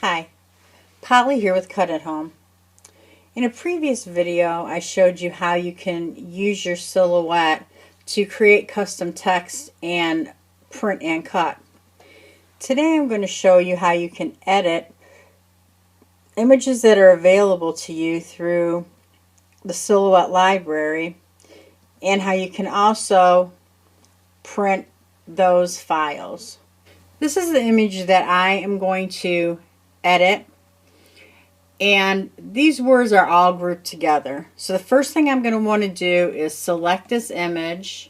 Hi, Polly here with Cut at Home. In a previous video, I showed you how you can use your silhouette to create custom text and print and cut. Today I'm going to show you how you can edit images that are available to you through the Silhouette library and how you can also print those files. This is the image that I am going to edit. And these words are all grouped together. So the first thing I'm going to want to do is select this image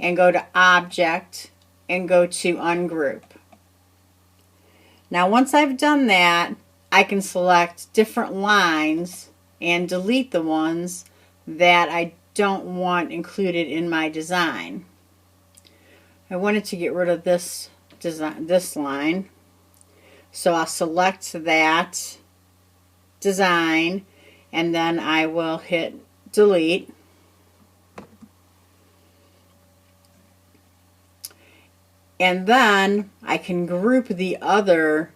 and go to Object and go to Ungroup. Now once I've done that, I can select different lines and delete the ones that I don't want included in my design. I wanted to get rid of this line. So I'll select that design and then I will hit delete. And then I can group the other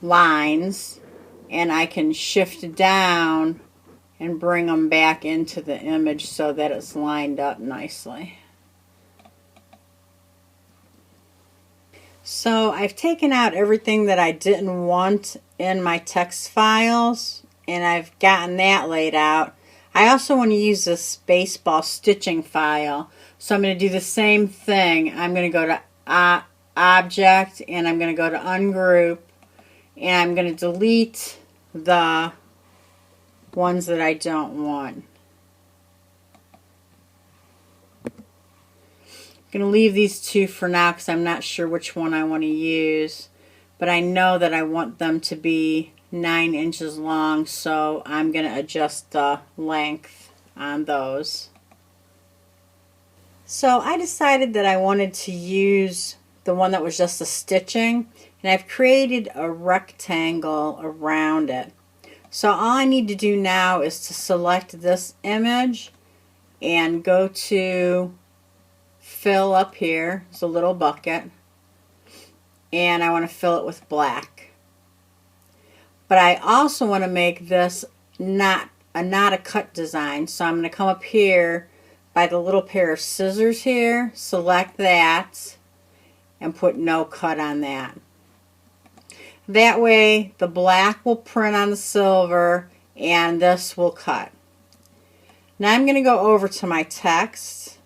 lines and I can shift down and bring them back into the image so that it's lined up nicely. So I've taken out everything that I didn't want in my text files and I've gotten that laid out. I also want to use this baseball stitching file. So I'm going to do the same thing. I'm going to go to Object and I'm going to go to Ungroup and I'm going to delete the ones that I don't want. I'm going to leave these two for now because I'm not sure which one I want to use, but I know that I want them to be 9 inches long, so I'm going to adjust the length on those. So I decided that I wanted to use the one that was just the stitching, and I've created a rectangle around it. So all I need to do now is to select this image and go to fill up here. It's a little bucket and I want to fill it with black. But I also want to make this not a cut design, so I'm going to come up here by the little pair of scissors here, select that and put no cut on that. That way the black will print on the silver and this will cut. Now I'm going to go over to my text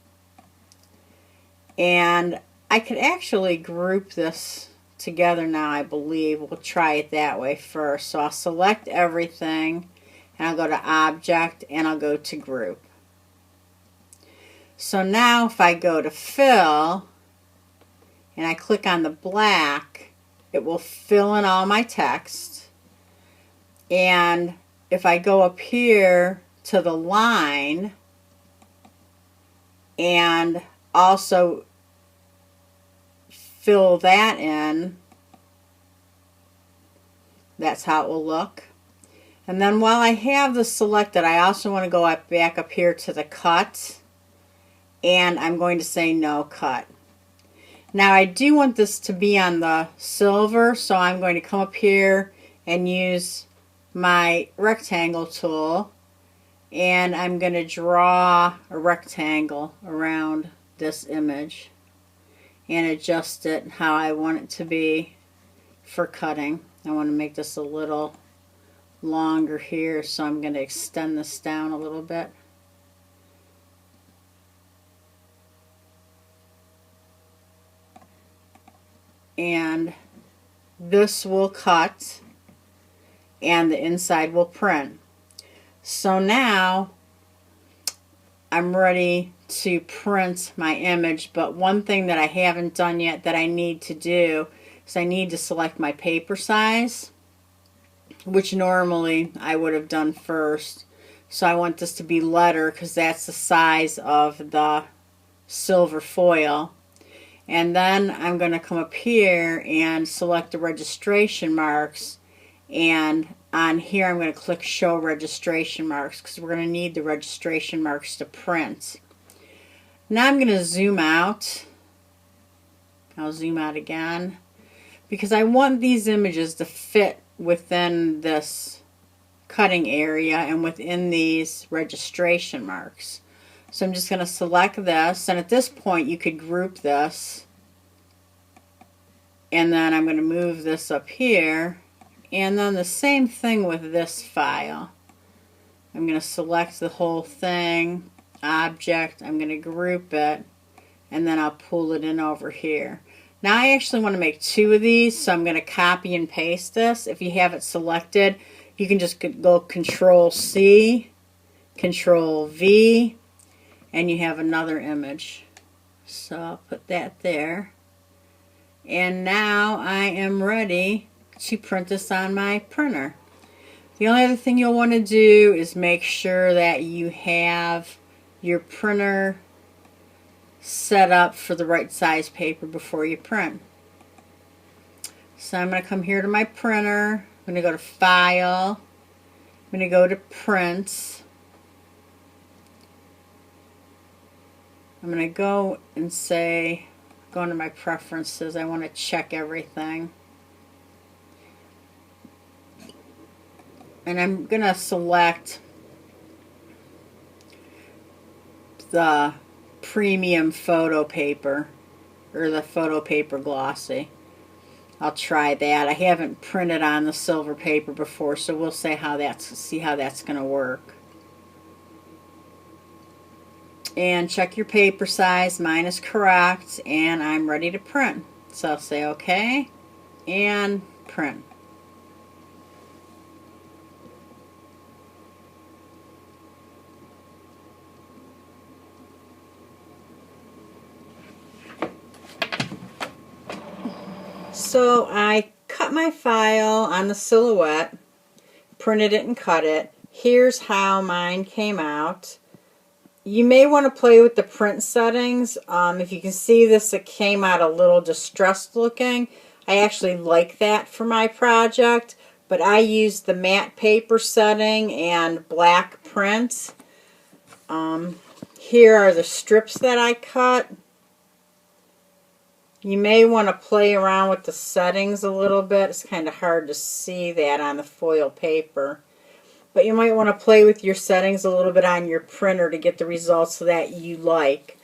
and I could actually group this together now, I believe. We'll try it that way first. So I'll select everything and I'll go to Object and I'll go to Group. So now if I go to Fill and I click on the black, it will fill in all my text. And if I go up here to the line and also fill that in, that's how it will look. And then while I have this selected, I also want to go back up here to the cut and I'm going to say no cut. Now I do want this to be on the silver, so I'm going to come up here and use my rectangle tool and I'm going to draw a rectangle around this image and adjust it how I want it to be for cutting. I want to make this a little longer here, so I'm going to extend this down a little bit. And this will cut and the inside will print. So now I'm ready to print my image, but one thing that I haven't done yet that I need to do is I need to select my paper size, which normally I would have done first. So I want this to be letter because that's the size of the silver foil. And then I'm going to come up here and select the registration marks, and on here I'm going to click show registration marks because we're going to need the registration marks to print. Now I'm going to zoom out. I'll zoom out again. because I want these images to fit within this cutting area and within these registration marks. So I'm just going to select this, and at this point you could group this, and then I'm going to move this up here, and then the same thing with this file. I'm going to select the whole thing, object, I'm going to group it, and then I'll pull it in over here. Now I actually want to make two of these, so I'm going to copy and paste this. If you have it selected, you can just go Control C, Control V, and you have another image. So I'll put that there. And now I am ready to print this on my printer. The only other thing you'll want to do is make sure that you have your printer set up for the right size paper before you print. So I'm going to come here to my printer. I'm going to go to File. I'm going to go to Print. I'm going to go and say, go into my preferences, I want to check everything. And I'm going to select the premium photo paper, or the photo paper glossy. I'll try that. I haven't printed on the silver paper before, so we'll see how that's going to work. And check your paper size. Mine is correct, and I'm ready to print. So I'll say OK and print. So I cut my file on the Silhouette, printed it and cut it. Here's how mine came out. You may want to play with the print settings. If you can see this, it came out a little distressed looking. I actually like that for my project, but I used the matte paper setting and black print. Here are the strips that I cut. You may want to play around with the settings a little bit. It's kind of hard to see that on the foil paper. But you might want to play with your settings a little bit on your printer to get the results that you like.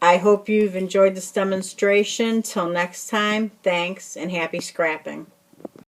I hope you've enjoyed this demonstration. Till next time, thanks and happy scrapping.